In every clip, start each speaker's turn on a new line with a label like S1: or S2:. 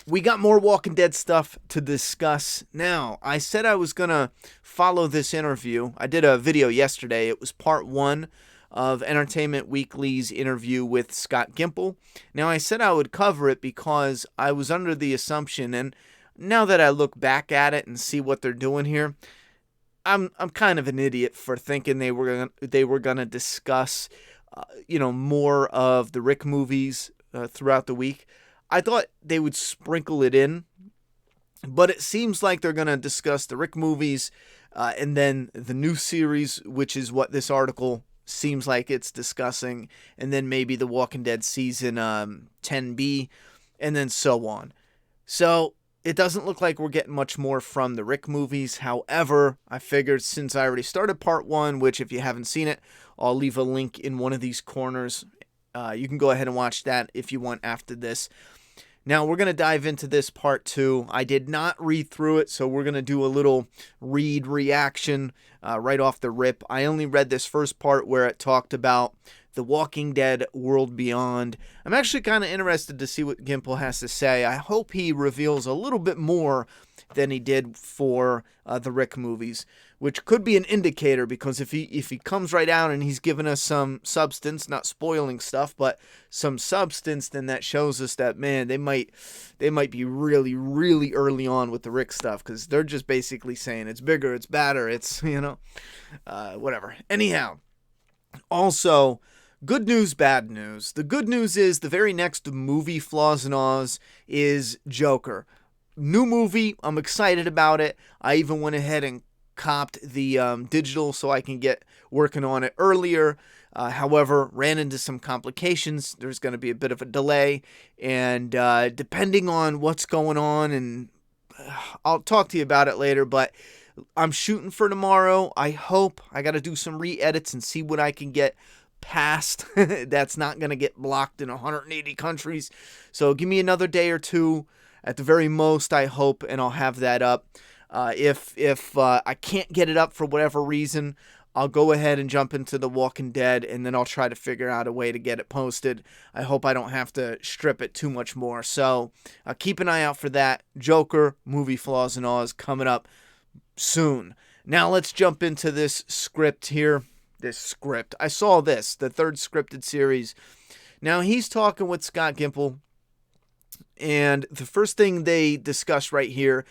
S1: we got more Walking Dead stuff to discuss now. I said I was going to follow this interview. I did a video yesterday. It was part one of Entertainment Weekly's interview with Scott Gimple. Now, I said I would cover it because I was under the assumption, and now that I look back at it and see what they're doing here, I'm kind of an idiot for thinking they were gonna discuss, more of the Rick movies throughout the week. I thought they would sprinkle it in, but it seems like they're gonna discuss the Rick movies and then the new series, which is what this article seems like it's discussing, and then maybe the Walking Dead season 10B, and then so on. So it doesn't look like we're getting much more from the Rick movies. However, I figured since I already started part one, which if you haven't seen it, I'll leave a link in one of these corners. You can go ahead and watch that if you want after this. Now, we're going to dive into this part two. I did not read through it, so we're going to do a little read reaction right off the rip. I only read this first part where it talked about The Walking Dead World Beyond. I'm actually kind of interested to see what Gimple has to say. I hope he reveals a little bit more than he did for the Rick movies, which could be an indicator, because if he comes right out and he's giving us some substance, not spoiling stuff, but some substance, then that shows us that, man, they might be really, really early on with the Rick stuff, because they're just basically saying it's bigger, it's badder, it's, whatever. Anyhow, also, good news, bad news. The good news is the very next movie, Flaws and Aws, is Joker. New movie. I'm excited about it. I even went ahead and copped the digital so I can get working on it earlier. However, ran into some complications. There's going to be a bit of a delay. And depending on what's going on, and I'll talk to you about it later, but I'm shooting for tomorrow. I hope. I got to do some re-edits and see what I can get past. That's not going to get blocked in 180 countries. So give me another day or two at the very most, I hope, and I'll have that up. If I can't get it up for whatever reason, I'll go ahead and jump into The Walking Dead, and then I'll try to figure out a way to get it posted. I hope I don't have to strip it too much more. So keep an eye out for that. Joker, movie Flaws and Aws, coming up soon. Now let's jump into this script here. I saw this, the third scripted series. Now he's talking with Scott Gimple, and the first thing they discuss right here,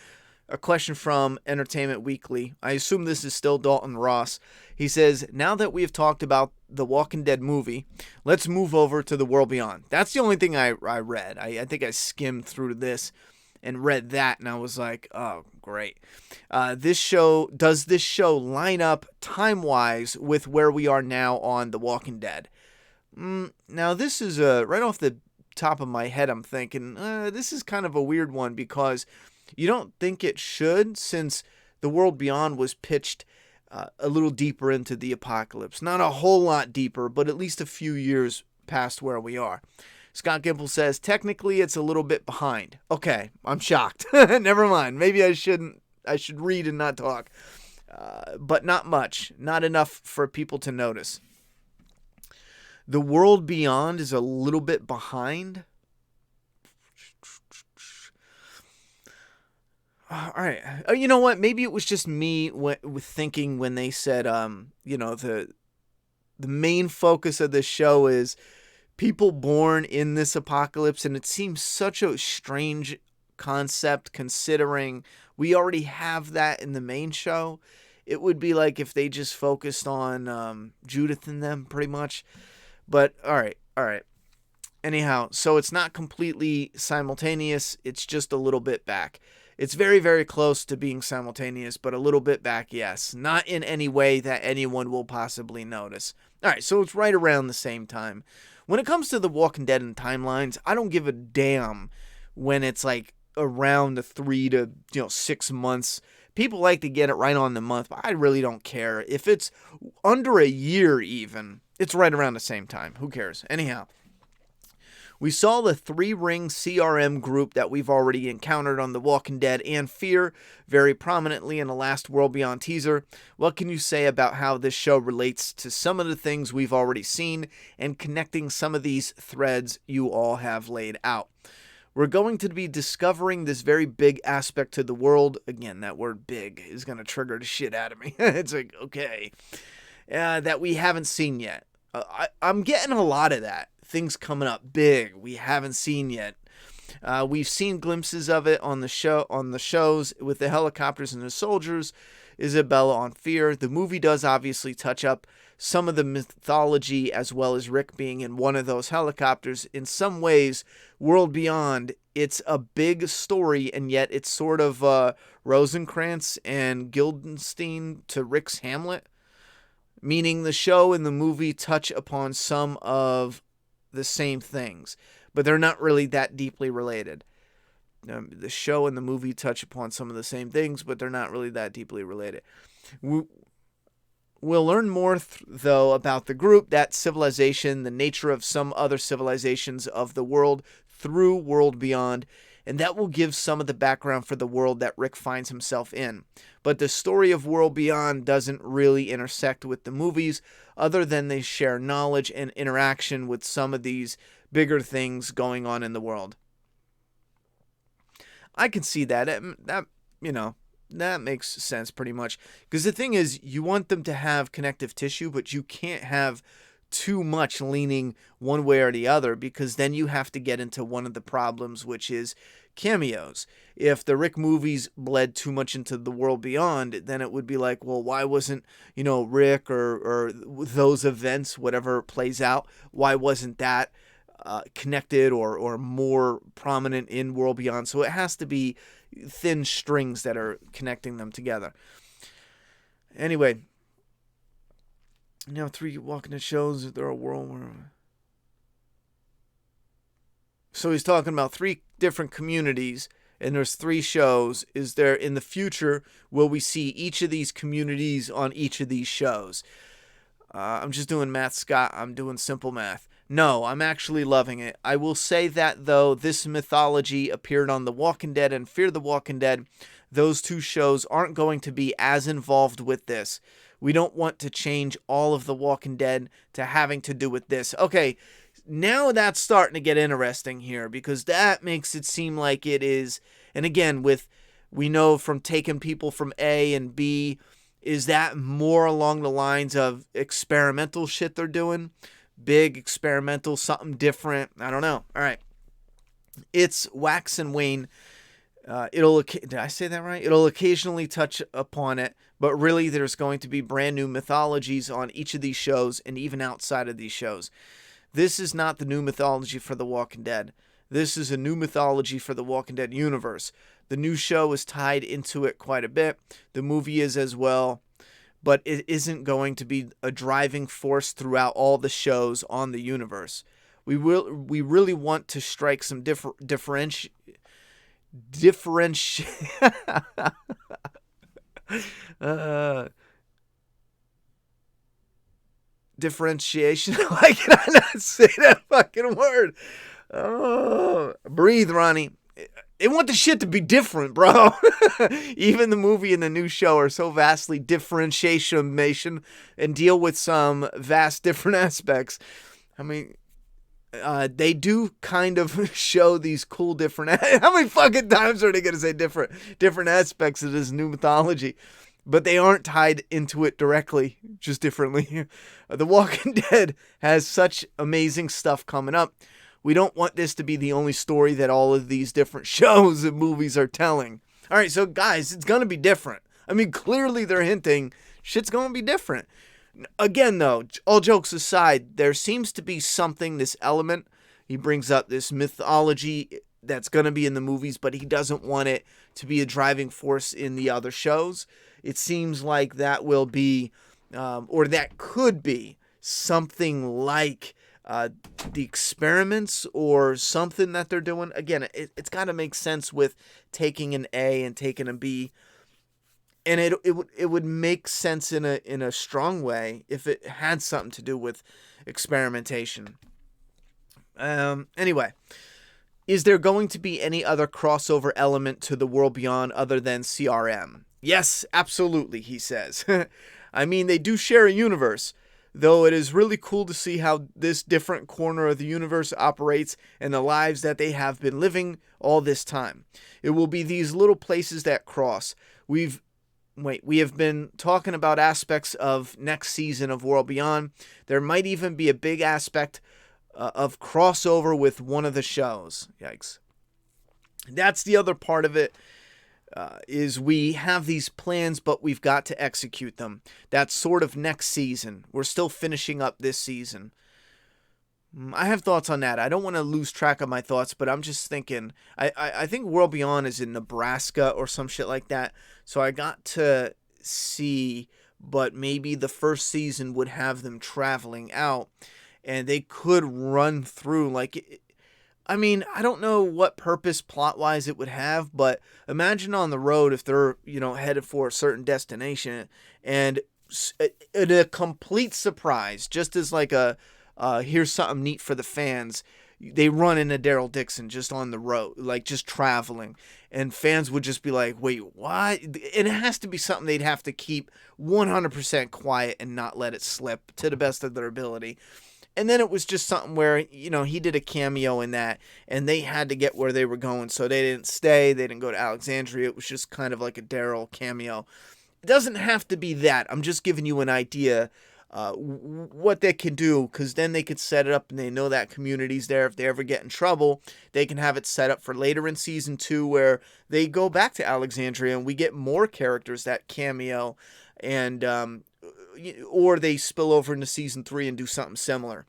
S1: a question from Entertainment Weekly. I assume this is still Dalton Ross. He says, now that we have talked about the Walking Dead movie, let's move over to the World Beyond. That's the only thing I read. I think I skimmed through this and read that, and I was like, oh, great. Does this show line up time-wise with where we are now on The Walking Dead? Now, this is right off the top of my head, I'm thinking, this is kind of a weird one, because you don't think it should, since The World Beyond was pitched a little deeper into the apocalypse. Not a whole lot deeper, but at least a few years past where we are. Scott Gimple says, technically it's a little bit behind. Okay, I'm shocked. Never mind. Maybe I should read and not talk. But not much. Not enough for people to notice. The World Beyond is a little bit behind. All right. You know what? Maybe it was just me with thinking when they said, the main focus of this show is people born in this apocalypse, and it seems such a strange concept considering we already have that in the main show. It would be like if they just focused on Judith and them, pretty much. But all right. Anyhow, so it's not completely simultaneous. It's just a little bit back. It's very, very close to being simultaneous, but a little bit back, yes. Not in any way that anyone will possibly notice. All right, so it's right around the same time. When it comes to The Walking Dead and timelines, I don't give a damn when it's like around the 3 to 6 months. People like to get it right on the month, but I really don't care. If it's under a year even, it's right around the same time. Who cares? Anyhow, we saw the 3-ring CRM group that we've already encountered on The Walking Dead and Fear very prominently in the last World Beyond teaser. What can you say about how this show relates to some of the things we've already seen and connecting some of these threads you all have laid out? We're going to be discovering this very big aspect to the world. Again, that word big is going to trigger the shit out of me. It's like, okay. That we haven't seen yet. I'm getting a lot of that. Things coming up big we haven't seen yet. We've seen glimpses of it on the shows with the helicopters and the soldiers, Isabella on Fear. The movie does obviously touch up some of the mythology, as well as Rick being in one of those helicopters. In some ways, World Beyond, it's a big story, and yet it's sort of Rosencrantz and Guildenstern to Rick's Hamlet, meaning the show and the movie touch upon some of the same things, but they're not really that deeply related. The show and the movie touch upon some of the same things, but they're not really that deeply related. We'll learn more, though, about the group, that civilization, the nature of some other civilizations of the world through World Beyond, and that will give some of the background for the world that Rick finds himself in. But the story of World Beyond doesn't really intersect with the movies, other than they share knowledge and interaction with some of these bigger things going on in the world. I can see that. That makes sense pretty much. Because the thing is, you want them to have connective tissue, but you can't have too much leaning one way or the other, because then you have to get into one of the problems, which is cameos. If the Rick movies bled too much into the World Beyond, then it would be like, well, why wasn't, Rick or those events, whatever plays out, why wasn't that connected or more prominent in World Beyond? So it has to be thin strings that are connecting them together. Anyway, 3 walking it shows there are a world where... So he's talking about 3 different communities, and there's 3 shows. Is there, in the future, will we see each of these communities on each of these shows? I'm just doing math, Scott. I'm doing simple math. No, I'm actually loving it. I will say that, though, this mythology appeared on The Walking Dead and Fear the Walking Dead. Those 2 shows aren't going to be as involved with this. We don't want to change all of The Walking Dead to having to do with this. Okay, now that's starting to get interesting here, because that makes it seem like it is. And again, we know from taking people from A and B, is that more along the lines of experimental shit they're doing? Big experimental, something different. I don't know. All right. It's wax and wane. Did I say that right? It'll occasionally touch upon it, but really there's going to be brand new mythologies on each of these shows and even outside of these shows. This is not the new mythology for The Walking Dead. This is a new mythology for The Walking Dead universe. The new show is tied into it quite a bit. The movie is as well. But it isn't going to be a driving force throughout all the shows on the universe. We really want to strike some differentiation. Why can I not say that fucking word? Oh, breathe, Ronnie. They want the shit to be different, bro. Even the movie and the new show are so vastly differentiation and deal with some vast different aspects. I mean, they do kind of show these cool different... How many fucking times are they going to say different aspects of this new mythology? But they aren't tied into it directly, just differently. The Walking Dead has such amazing stuff coming up. We don't want this to be the only story that all of these different shows and movies are telling. All right, so guys, it's going to be different. I mean, clearly they're hinting shit's going to be different. Again, though, all jokes aside, there seems to be something, this element. He brings up this mythology that's going to be in the movies, but he doesn't want it to be a driving force in the other shows. It seems like that will be, or that could be, something like the experiments or something that they're doing. Again, it's got to make sense with taking an A and taking a B, and it would make sense in a strong way if it had something to do with experimentation. Anyway, is there going to be any other crossover element to the World Beyond other than CRM? Yes, absolutely, he says. I mean, they do share a universe, though it is really cool to see how this different corner of the universe operates and the lives that they have been living all this time. It will be these little places that cross. We have been talking about aspects of next season of World Beyond. There might even be a big aspect of crossover with one of the shows. Yikes. That's the other part of it. Is we have these plans, but we've got to execute them. That's sort of next season. We're still finishing up this season. I have thoughts on that. I don't want to lose track of my thoughts, but I'm just thinking. I think World Beyond is in Nebraska or some shit like that. So I got to see, but maybe the first season would have them traveling out, and they could run through like. I mean, I don't know what purpose plot-wise it would have, but imagine on the road if they're, headed for a certain destination, and in a complete surprise, just as like here's something neat for the fans, they run into Daryl Dixon just on the road, like just traveling, and fans would just be like, wait, what? And it has to be something they'd have to keep 100% quiet and not let it slip to the best of their ability. And then it was just something where, he did a cameo in that, and they had to get where they were going, so they didn't stay, they didn't go to Alexandria. It was just kind of like a Daryl cameo. It doesn't have to be that. I'm just giving you an idea what they can do, because then they could set it up, and they know that community's there. If they ever get in trouble, they can have it set up for later in season 2, where they go back to Alexandria, and we get more characters that cameo, and or they spill over into season 3 and do something similar.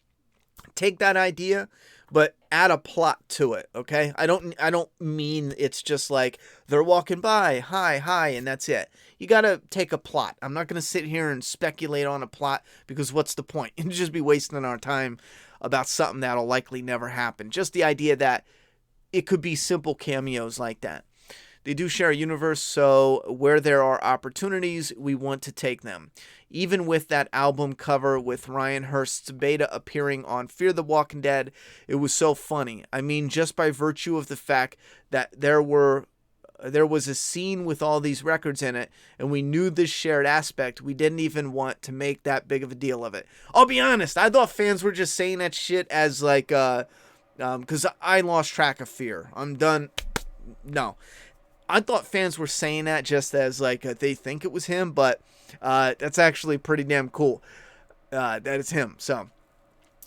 S1: Take that idea, but add a plot to it, okay? I don't mean it's just like they're walking by, hi, and that's it. You gotta take a plot. I'm not gonna sit here and speculate on a plot, because what's the point? It'd just be wasting our time about something that'll likely never happen. Just the idea that it could be simple cameos like that. They do share a universe, so where there are opportunities, we want to take them. Even with that album cover with Ryan Hurst's Beta appearing on Fear the Walking Dead, it was so funny. I mean, just by virtue of the fact that there was a scene with all these records in it, and we knew this shared aspect, we didn't even want to make that big of a deal of it. I'll be honest, I thought fans were just saying that shit as like, because I lost track of Fear. I'm done. No. I thought fans were saying that just as like they think it was him, but that's actually pretty damn cool that it's him. So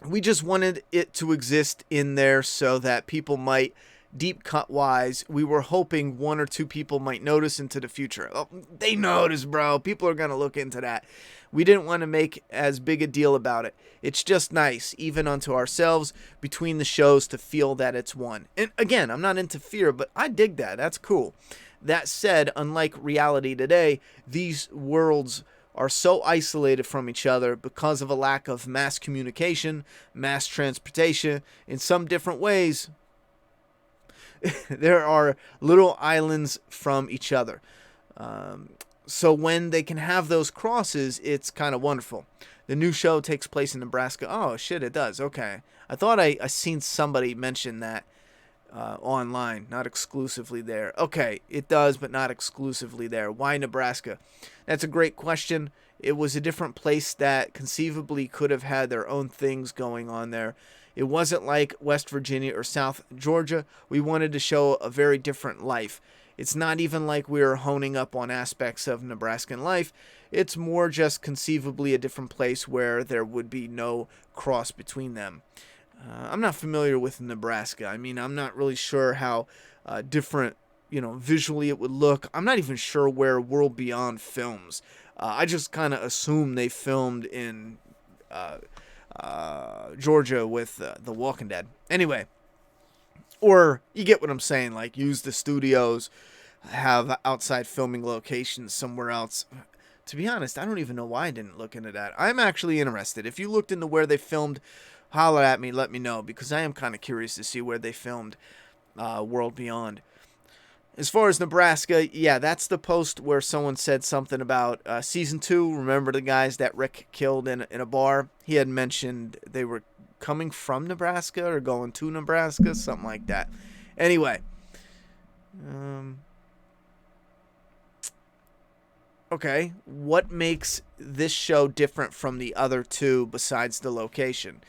S1: we just wanted it to exist in there so that people might, deep cut wise, we were hoping 1 or 2 people might notice into the future. Oh, they notice, bro. People are going to look into that. We didn't want to make as big a deal about it. It's just nice, even unto ourselves, between the shows, to feel that it's one. And again, I'm not into Fear, but I dig that. That's cool. That said, unlike reality today, these worlds are so isolated from each other because of a lack of mass communication, mass transportation. In some different ways, there are little islands from each other. So when they can have those crosses, it's kind of wonderful. The new show takes place in Nebraska. Oh, shit, it does. Okay. I thought I seen somebody mention that online, not exclusively there. Okay, it does, but not exclusively there. Why Nebraska? That's a great question. It was a different place that conceivably could have had their own things going on there. It wasn't like West Virginia or South Georgia. We wanted to show a very different life. It's not even like we were honing up on aspects of Nebraskan life. It's more just conceivably a different place where there would be no cross between them. I'm not familiar with Nebraska. I mean, I'm not really sure how different, visually it would look. I'm not even sure where World Beyond films. I just kind of assume they filmed in Georgia with The Walking Dead. Anyway. Or you get what I'm saying, like use the studios, have outside filming locations somewhere else. To be honest, I don't even know why I didn't look into that. I'm actually interested. If you looked into where they filmed, holler at me, let me know, because I am kind of curious to see where they filmed World Beyond. As far as Nebraska, yeah, that's the post where someone said something about season 2. Remember the guys that Rick killed in a bar? He had mentioned they were coming from Nebraska or going to Nebraska, something like that. Anyway, Okay, what makes this show different from the other two besides the location?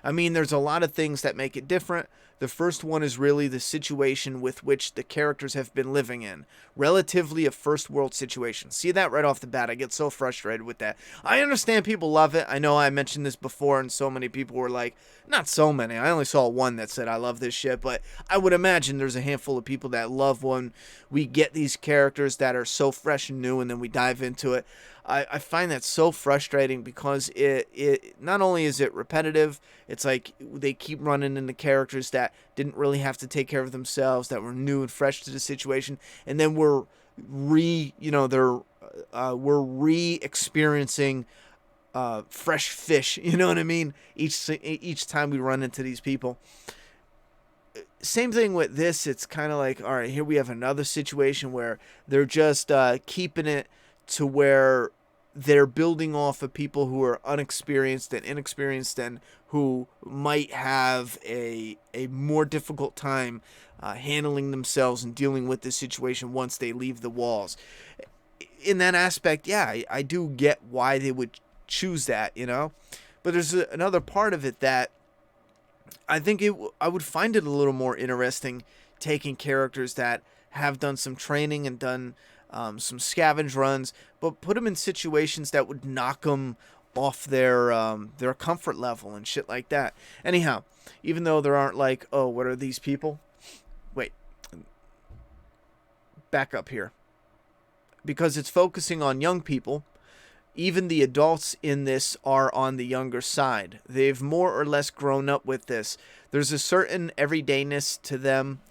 S1: I mean, there's a lot of things that make it different. The first one is really the situation with which the characters have been living in. Relatively a first world situation. See that right off the bat. I get so frustrated with that. I understand people love it. I know I mentioned this before, and so many people were like, not so many. I only saw one that said, I love this shit, but I would imagine there's a handful of people that love when we get these characters that are so fresh and new, and then we dive into it. I find that so frustrating because it not only is it repetitive, it's like they keep running into characters that didn't really have to take care of themselves, that were new and fresh to the situation, and then we're re-experiencing fresh fish. You know what I mean? Each time we run into these people. Same thing with this. It's kind of like, all right, here we have another situation where they're just keeping it to where they're building off of people who are unexperienced and inexperienced and who might have a more difficult time handling themselves and dealing with this situation once they leave the walls. In that aspect, yeah, I do get why they would choose that, you know? But there's another part of it that I would find it a little more interesting taking characters that have done some training and done some scavenge runs, but put them in situations that would knock them off their comfort level and shit like that. Anyhow, even though there aren't like, oh, what are these people? Wait, back up here. Because it's focusing on young people, even the adults in this are on the younger side. They've more or less grown up with this. There's a certain everydayness to them,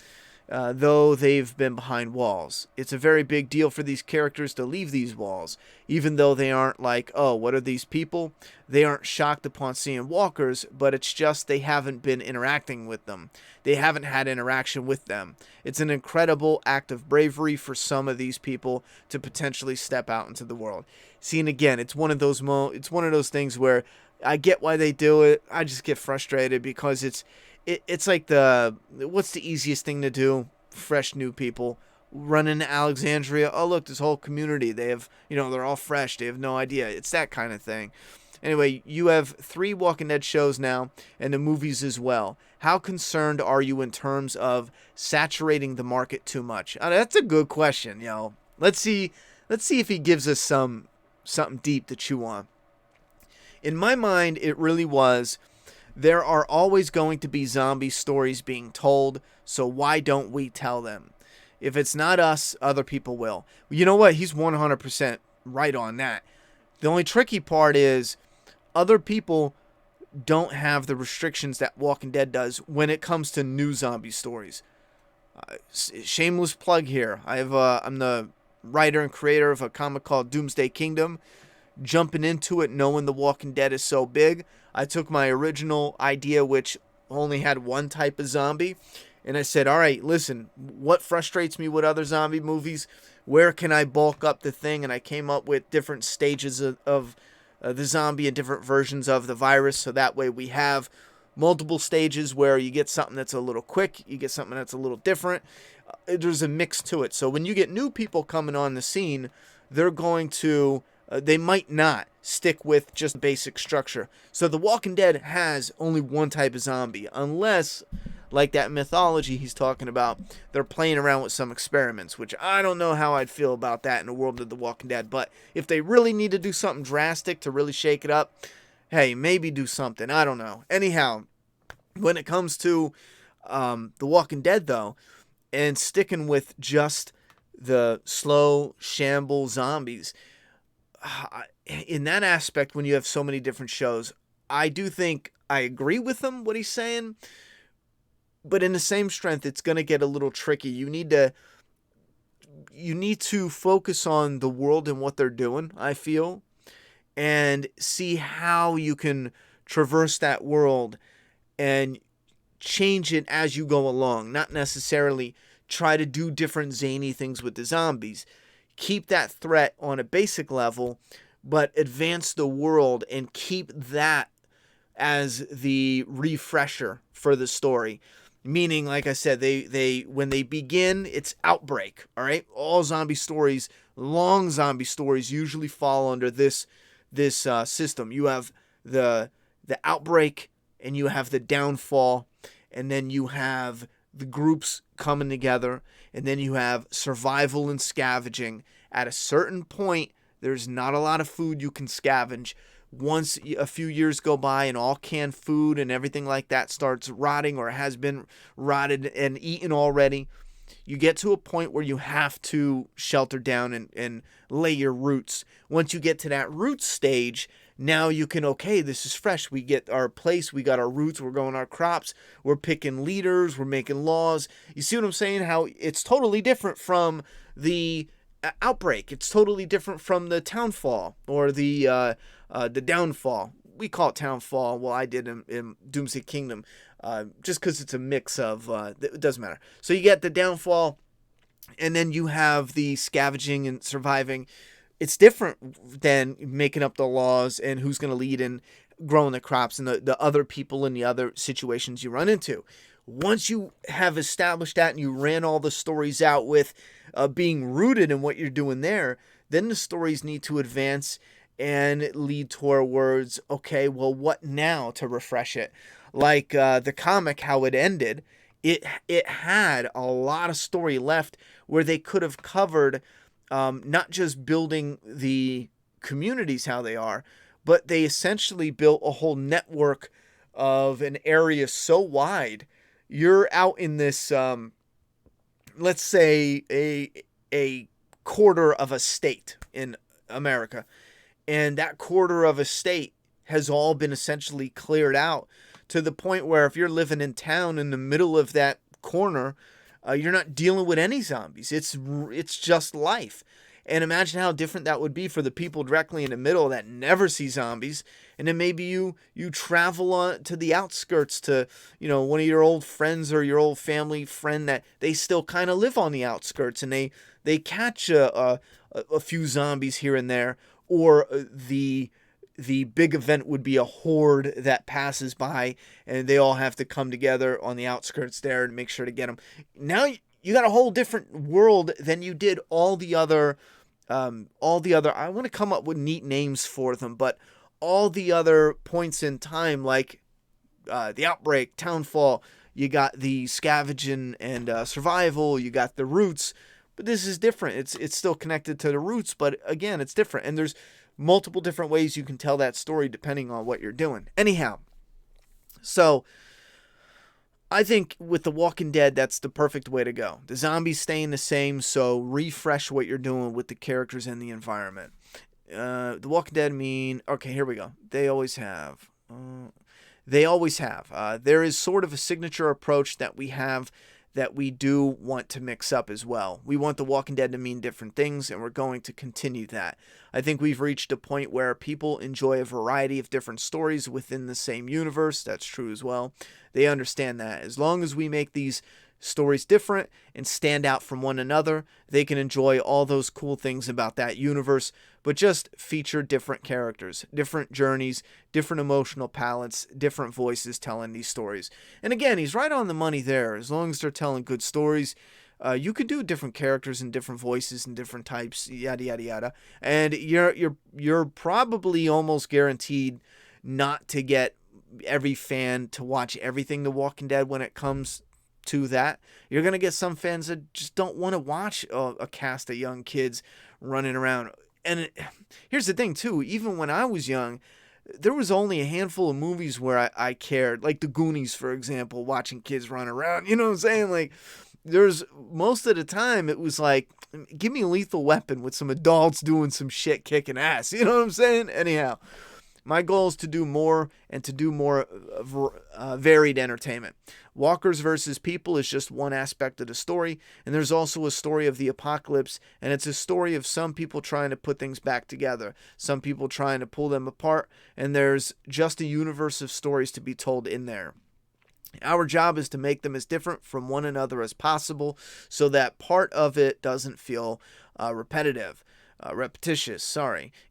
S1: though they've been behind walls. It's a very big deal for these characters to leave these walls, even though they aren't like, oh, what are these people? They aren't shocked upon seeing walkers, but it's just they haven't been interacting with them. They haven't had interaction with them. It's an incredible act of bravery for some of these people to potentially step out into the world. See, and again, it's one of those things where I get why they do it. I just get frustrated because it's like what's the easiest thing to do? Fresh new people run into Alexandria. Oh, look, this whole community. They have, they're all fresh. They have no idea. It's that kind of thing. Anyway, you have 3 Walking Dead shows now and the movies as well. How concerned are you in terms of saturating the market too much? That's a good question, Let's see if he gives us something deep to chew on. In my mind, it really was, there are always going to be zombie stories being told, so why don't we tell them? If it's not us, other people will. You know what? He's 100% right on that. The only tricky part is other people don't have the restrictions that Walking Dead does when it comes to new zombie stories. Shameless plug here. I'm the writer and creator of a comic called Doomsday Kingdom. Jumping into it knowing The Walking Dead is so big, I took my original idea, which only had one type of zombie, and I said, all right, listen, what frustrates me with other zombie movies? Where can I bulk up the thing? And I came up with different stages of the zombie and different versions of the virus, so that way we have multiple stages where you get something that's a little quick, you get something that's a little different. There's a mix to it. So when you get new people coming on the scene, they're going to they might not stick with just basic structure. So The Walking Dead has only one type of zombie, unless, like that mythology he's talking about, they're playing around with some experiments, which I don't know how I'd feel about that in the world of The Walking Dead. But if they really need to do something drastic to really shake it up, hey, maybe do something. I don't know. Anyhow, when it comes to The Walking Dead, though, and sticking with just the slow shamble zombies, in that aspect, when you have so many different shows, I do think I agree with him, what he's saying, but in the same strength, it's going to get a little tricky. You need to focus on the world and what they're doing, I feel, and see how you can traverse that world and change it as you go along, not necessarily try to do different zany things with the zombies. Keep that threat on a basic level, but advance the world and keep that as the refresher for the story. Meaning, like I said, they when they begin, it's outbreak. All right, all zombie stories, long zombie stories, usually fall under this system. You have the outbreak, and you have the downfall, and then you have the groups coming together, and then you have survival and scavenging. At a certain point, there's not a lot of food you can scavenge. Once a few years go by and all canned food and everything like that starts rotting or has been rotted and eaten already, you get to a point where you have to shelter down and lay your roots. Once you get to that root stage, now you can, okay, this is fresh. We get our place. We got our roots. We're growing our crops. We're picking leaders. We're making laws. You see what I'm saying? How it's totally different from the outbreak. It's totally different from the townfall or the downfall. We call it townfall. Well, I did in Doomsday Kingdom, just because it's a mix of. It doesn't matter. So you get the downfall, and then you have the scavenging and surviving. It's different than making up the laws and who's going to lead and growing the crops and the other people and the other situations you run into. Once you have established that and you ran all the stories out with being rooted in what you're doing there, then the stories need to advance and lead towards, okay, well, what now to refresh it? Like the comic, how it ended, it had a lot of story left where they could have covered not just building the communities how they are, but they essentially built a whole network of an area so wide. You're out in this, let's say, a quarter of a state in America, and that quarter of a state has all been essentially cleared out to the point where if you're living in town in the middle of that corner, you're not dealing with any zombies. It's just life. And imagine how different that would be for the people directly in the middle that never see zombies. And then maybe you travel to the outskirts to, one of your old friends or your old family friend that they still kind of live on the outskirts, and they catch a few zombies here and there. Or the big event would be a horde that passes by, and they all have to come together on the outskirts there and make sure to get them. Now you got a whole different world than you did all the other. I want to come up with neat names for them, but all the other points in time, like the outbreak, townfall, you got the scavenging and survival, you got the roots. But this is different. It's still connected to the roots, but again, it's different. And there's multiple different ways you can tell that story depending on what you're doing. Anyhow, so I think with The Walking Dead, that's the perfect way to go. The zombies staying the same, so refresh what you're doing with the characters and the environment. The Walking Dead okay, here we go. They always have. There is sort of a signature approach that we have that we do want to mix up as well. We want The Walking Dead to mean different things, and we're going to continue that. I think we've reached a point where people enjoy a variety of different stories within the same universe. That's true as well. They understand that. As long as we make these stories different and stand out from one another, they can enjoy all those cool things about that universe, but just feature different characters, different journeys, different emotional palettes, different voices telling these stories. And again, he's right on the money there. As long as they're telling good stories, you could do different characters and different voices and different types, yada yada yada, and you're probably almost guaranteed not to get every fan to watch everything The Walking Dead when it comes to that. You're going to get some fans that just don't want to watch a cast of young kids running around. And here's the thing too, even when I was young, there was only a handful of movies where I cared, like The Goonies, for example, watching kids run around. You know what I'm saying? Like, there's most of the time it was like, give me a Lethal Weapon with some adults doing some shit, kicking ass. You know what I'm saying? Anyhow, my goal is to do more and to do more varied entertainment. Walkers versus people is just one aspect of the story, and there's also a story of the apocalypse, and it's a story of some people trying to put things back together, some people trying to pull them apart, and there's just a universe of stories to be told in there. Our job is to make them as different from one another as possible so that part of it doesn't feel repetitious.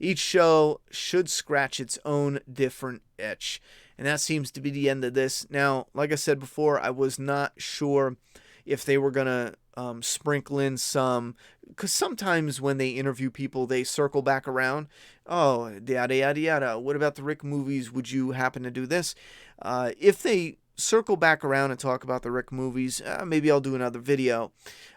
S1: Each show should scratch its own different itch. And that seems to be the end of this. Now, like I said before, I was not sure if they were going to sprinkle in some, because sometimes when they interview people, they circle back around. Oh, yada, yada, yada. What about the Rick movies? Would you happen to do this? If they circle back around and talk about the Rick movies, maybe I'll do another video.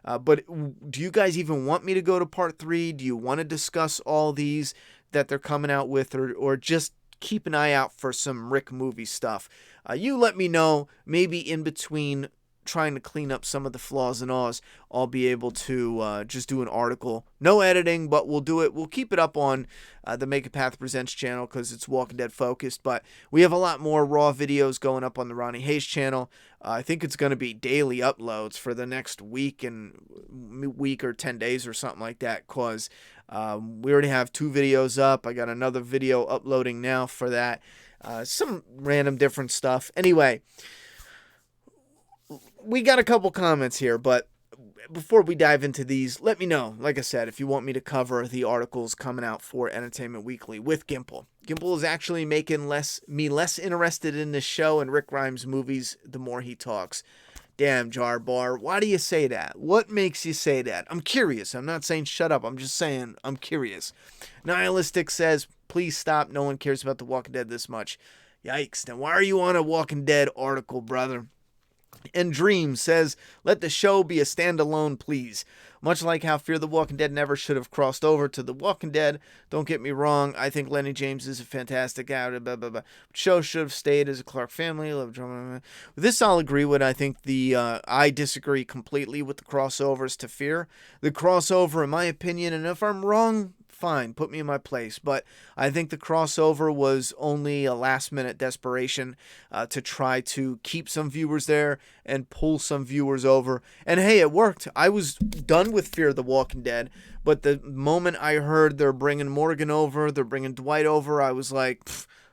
S1: But do you guys even want me to go to part 3? Do you want to discuss all these that they're coming out with, or just keep an eye out for some Rick movie stuff? You let me know. Maybe in between trying to clean up some of the flaws and alls, I'll be able to just do an article. No editing, but we'll do it. We'll keep it up on the Make a Path Presents channel because it's Walking Dead focused, but we have a lot more raw videos going up on the Ronnie Hayes channel. I think it's going to be daily uploads for the next week or 10 days or something like that, because we already have 2 videos up. I got another video uploading now for that. Some random different stuff. Anyway, we got a couple comments here, but before we dive into these, let me know, like I said, if you want me to cover the articles coming out for Entertainment Weekly with Gimple. Gimple is actually making me less interested in this show and Rick Grimes movies the more he talks. Damn, Jar Bar, why do you say that? What makes you say that? I'm curious. I'm not saying shut up. I'm just saying I'm curious. Nihilistic says, please stop. No one cares about The Walking Dead this much. Yikes. Then why are you on a Walking Dead article, brother? And Dream says, let the show be a standalone, please. Much like how Fear the Walking Dead never should have crossed over to The Walking Dead. Don't get me wrong, I think Lenny James is a fantastic actor, blah, blah, blah. Show should have stayed as a Clark family. Love drama. This I'll agree with. I think I disagree completely with the crossovers to Fear. The crossover, in my opinion, and if I'm wrong, fine, put me in my place. But I think the crossover was only a last-minute desperation to try to keep some viewers there and pull some viewers over. And hey, it worked. I was done with Fear the Walking Dead, but the moment I heard they're bringing Morgan over, they're bringing Dwight over, I was like,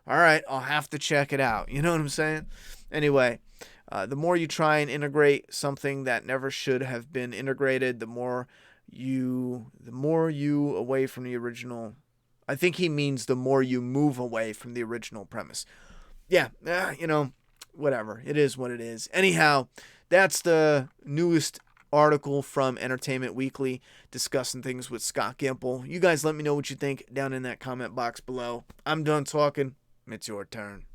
S1: all right, I'll have to check it out. You know what I'm saying? Anyway, the more you try and integrate something that never should have been integrated, the more you away from the original. I think he means the more you move away from the original premise. Yeah, whatever. It is what it is. Anyhow, that's the newest article from Entertainment Weekly discussing things with Scott Gimple. You guys let me know what you think down in that comment box below. I'm done talking. It's your turn.